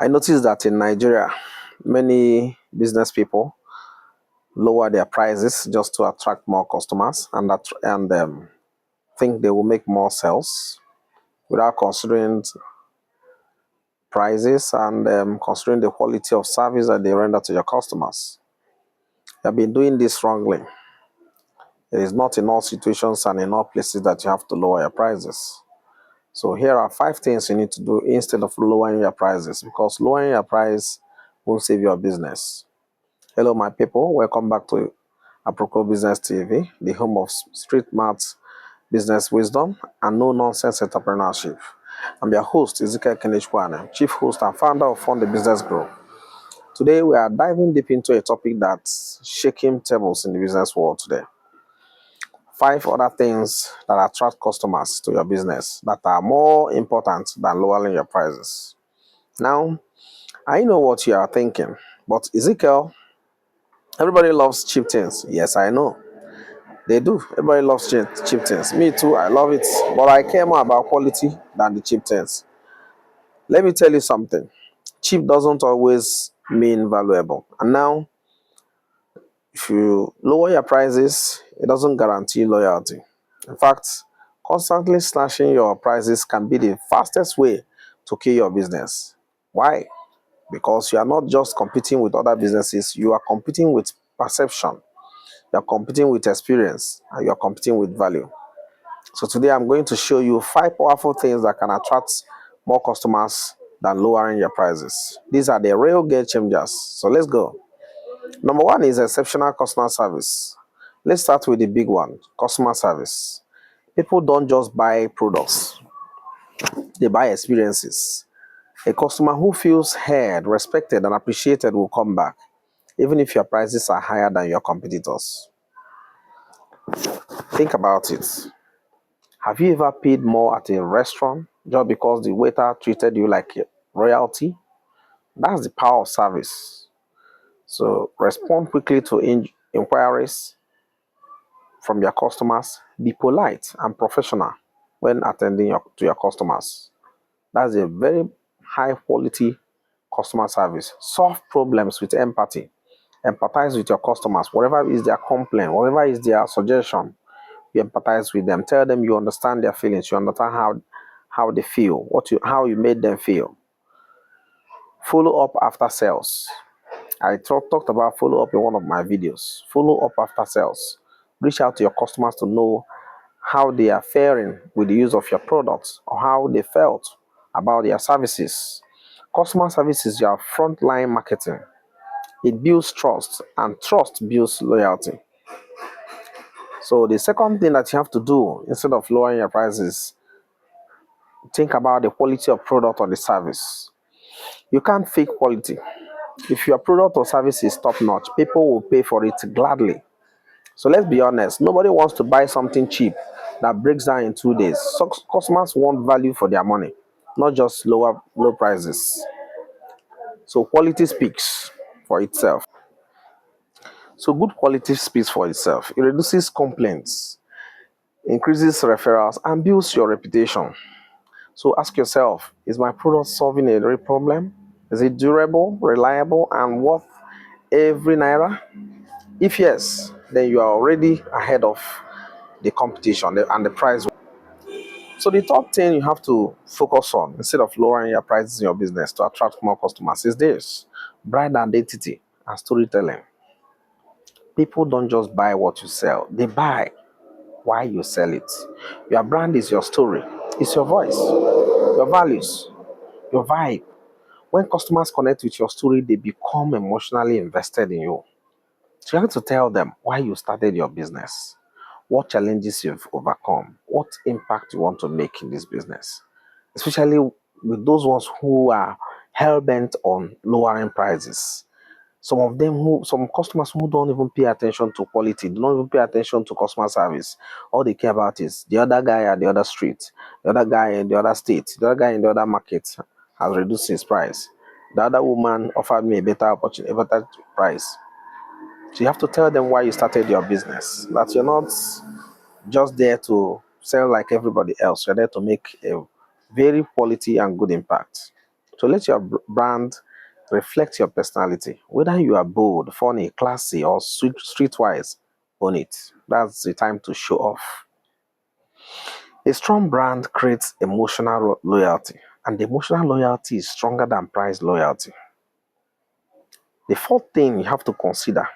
I noticed that in Nigeria, many business people lower their prices just to attract more customers and think they will make more sales without considering prices and considering the quality of service that they render to your customers. You have been doing this wrongly. It is not in all situations and in all places that you have to lower your prices. So here are 5 things you need to do instead of lowering your prices, because lowering your price won't save your business. Hello, my people. Welcome back to Aproko Business TV, the home of street maths, business wisdom, and no-nonsense entrepreneurship. I'm your host, Ezekiel Kenechwane, chief host and founder of Fund the Business Group. Today, we are diving deep into a topic that's shaking tables in the business world today. 5 other things that attract customers to your business that are more important than lowering your prices. Now, I know what you are thinking, but Ezekiel, everybody loves cheap things. Yes, I know. They do. Everybody loves cheap things. Me too, I love it. But I care more about quality than the cheap things. Let me tell you something. Cheap doesn't always mean valuable. And now, if you lower your prices, it doesn't guarantee loyalty. In fact, constantly slashing your prices can be the fastest way to kill your business. Why? Because you are not just competing with other businesses, you are competing with perception, you are competing with experience, and you are competing with value. So today I'm going to show you 5 powerful things that can attract more customers than lowering your prices. These are the real game changers. So let's go. Number 1 is exceptional customer service. Let's start with the big one, customer service. People don't just buy products, they buy experiences. A customer who feels heard, respected, and appreciated will come back, even if your prices are higher than your competitors. Think about it. Have you ever paid more at a restaurant just because the waiter treated you like royalty? That's the power of service. So respond quickly to inquiries from your customers. Be polite and professional when attending to your customers. That's a very high quality customer service. Solve problems with empathy. Empathize with your customers. Whatever is their complaint, whatever is their suggestion, you empathize with them. Tell them you understand their feelings. You understand how they feel, how you made them feel. Follow up after sales. I talked about follow up in one of my videos. Follow up after sales. Reach out to your customers to know how they are faring with the use of your products or how they felt about their services. Customer service is your frontline marketing. It builds trust, and trust builds loyalty. So the second thing that you have to do instead of lowering your prices, think about the quality of product or the service. You can't fake quality. If your product or service is top notch, people will pay for it gladly. So let's be honest, nobody wants to buy something cheap that breaks down in 2 days. So customers want value for their money, not just low prices. So quality speaks for itself. So good quality speaks for itself. It reduces complaints, increases referrals, and builds your reputation. So ask yourself, is my product solving a real problem? Is it durable, reliable, and worth every naira? If yes, then you are already ahead of the competition and the price. So the third thing you have to focus on instead of lowering your prices in your business to attract more customers is this: brand identity and storytelling. People don't just buy what you sell, they buy why you sell it. Your brand is your story, it's your voice, your values, your vibe. When customers connect with your story, they become emotionally invested in you. So you have to tell them why you started your business, what challenges you've overcome, what impact you want to make in this business, especially with those ones who are hell-bent on lowering prices. Some customers who don't even pay attention to quality, don't even pay attention to customer service. All they care about is the other guy at the other street, the other guy in the other state, the other guy in the other market has reduced his price. The other woman offered me a better opportunity, a better price. So you have to tell them why you started your business. That you're not just there to sell like everybody else. You're there to make a very quality and good impact. So let your brand reflect your personality. Whether you are bold, funny, classy, or streetwise, own it. That's the time to show off. A strong brand creates emotional loyalty, and emotional loyalty is stronger than price loyalty. The fourth thing you have to consider,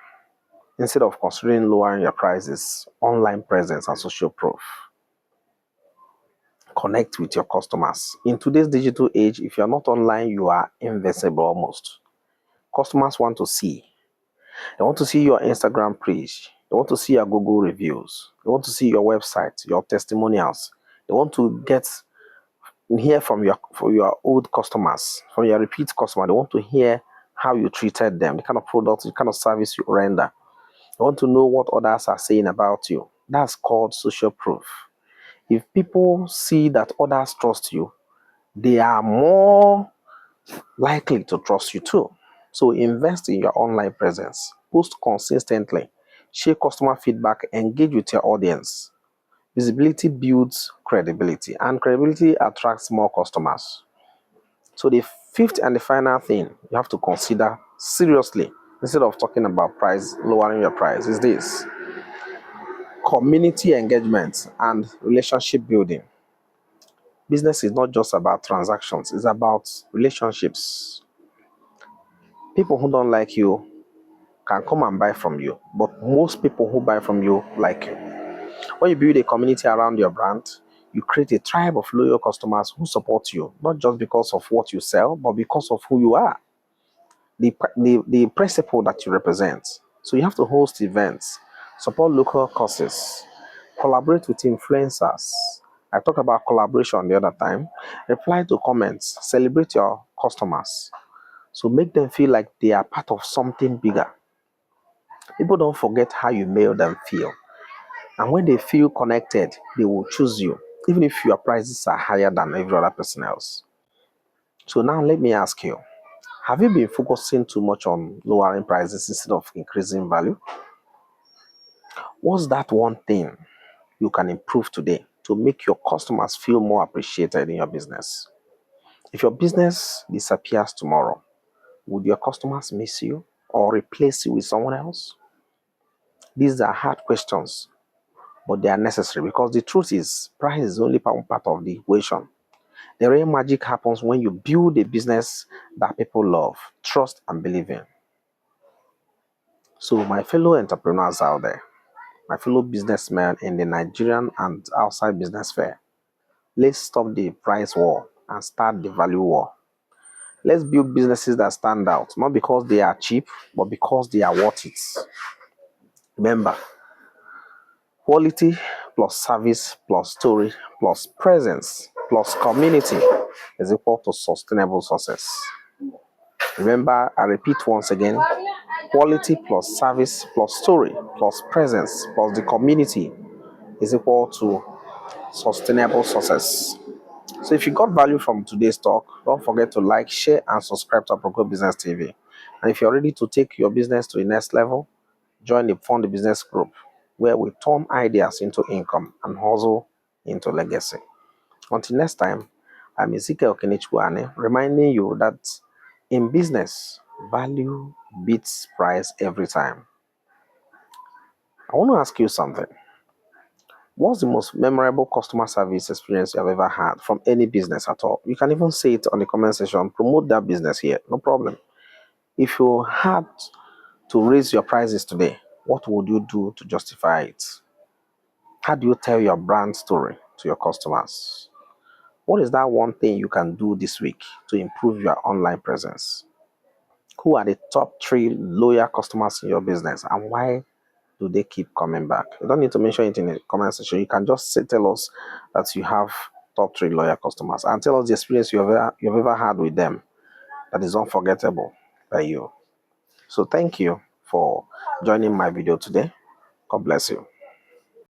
instead of considering lowering your prices, online presence and social proof. Connect with your customers. In today's digital age, if you're not online, you are invisible almost. Customers want to see. They want to see your Instagram page. They want to see your Google reviews. They want to see your website, your testimonials. They want to hear from your old customers, from your repeat customer. They want to hear how you treated them, the kind of product, the kind of service you render. They want to know what others are saying about you. That's called social proof. If people see that others trust you, they are more likely to trust you too. So invest in your online presence, post consistently, share customer feedback, engage with your audience. Visibility builds credibility, and credibility attracts more customers. So the fifth and the final thing you have to consider seriously, instead of talking about price, lowering your price, is this: community engagement and relationship building. Business is not just about transactions, it's about relationships. People who don't like you can come and buy from you, but most people who buy from you like you. When you build a community around your brand, you create a tribe of loyal customers who support you, not just because of what you sell, but because of who you are, the principle that you represent. So you have to host events, support local causes, collaborate with influencers. I talked about collaboration the other time. Reply to comments, celebrate your customers. So make them feel like they are part of something bigger. People don't forget how you made them feel. And when they feel connected, they will choose you, even if your prices are higher than every other person else. So now let me ask you, have you been focusing too much on lowering prices instead of increasing value? What's that one thing you can improve today to make your customers feel more appreciated in your business? If your business disappears tomorrow, would your customers miss you or replace you with someone else? These are hard questions, but they are necessary, because the truth is, price is only one part of the equation. The real magic happens when you build a business that people love, trust, and believe in. So, my fellow entrepreneurs out there, my fellow businessmen in the Nigerian and outside business fair, let's stop the price war and start the value war. Let's build businesses that stand out, not because they are cheap, but because they are worth it. Remember, quality plus service plus story plus presence plus community is equal to sustainable success. Remember, I repeat once again, quality plus service plus story plus presence plus the community is equal to sustainable success. So if you got value from today's talk, don't forget to like, share, and subscribe to Aproko Business TV. And if you're ready to take your business to the next level, join the Fund the Business group, where we turn ideas into income and hustle into legacy. Until next time, I'm Ezekiel Kenichwane, reminding you that in business, value beats price every time. I want to ask you something. What's the most memorable customer service experience you have ever had from any business at all? You can even say it on the comment section. Promote that business here, no problem. If you had to raise your prices today, what would you do to justify it? How do you tell your brand story to your customers? What is that one thing you can do this week to improve your online presence? Who are the top 3 loyal customers in your business, and why do they keep coming back? You don't need to mention it in the comment section. You can just tell us that you have top 3 loyal customers, and tell us the experience you've ever had with them that is unforgettable by you. So thank you for joining my video today. God bless you.